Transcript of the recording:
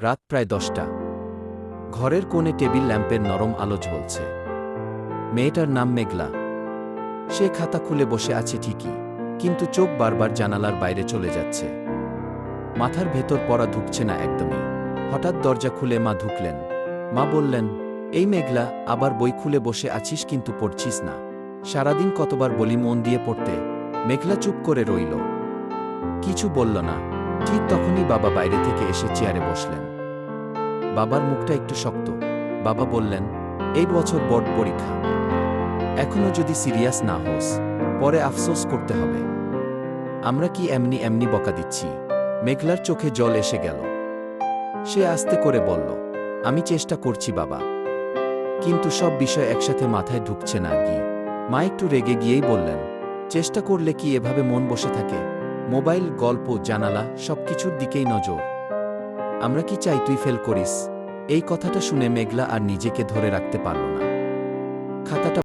রাত প্রায় 10টা। ঘরের কোণে টেবিল ল্যাম্পের নরম আলো জ্বলছে। মেয়েটার নাম মেঘলা। সে খাতা খুলে বসে আছে ঠিকই, কিন্তু চোখ বারবার জানালার বাইরে চলে যাচ্ছে। মাথার ভেতর পড়া ঢুকছে না একদমই। হঠাৎ দরজা খুলে মা ঢুকলেন। মা বললেন, এই মেঘলা, আবার বই খুলে বসে আছিস কিন্তু পড়ছিস না। সারাদিন কতবার বলি মন দিয়ে পড়তে। মেঘলা চুপ করে রইল, কিছু বলল না। ঠিক তখনই বাবা বাইরে থেকে এসে চেয়ারে বসলেন। বাবার মুখটা একটু শক্ত। বাবা বললেন, এই বছর বোর্ড পরীক্ষা। এখনো যদি সিরিয়াস না হোস, পরে আফসোস করতে হবে। আমরা কি এমনি এমনি বকা দিচ্ছি? মেঘলার চোখে জল এসে গেল। সে আস্তে করে বলল, আমি চেষ্টা করছি বাবা, কিন্তু সব বিষয় একসাথে মাথায় ঢুকছে না কি। মা একটু রেগে গিয়েই বললেন, চেষ্টা করলে কি এভাবে মন বসে থাকে? মোবাইল, গল্প, জানালা, সবকিছুর দিকেই নজর। আমরা কি চাই তুই ফেল করিস? এই কথাটা শুনে মেঘলা আর নিজেকে ধরে রাখতে পারল না। খাতাটা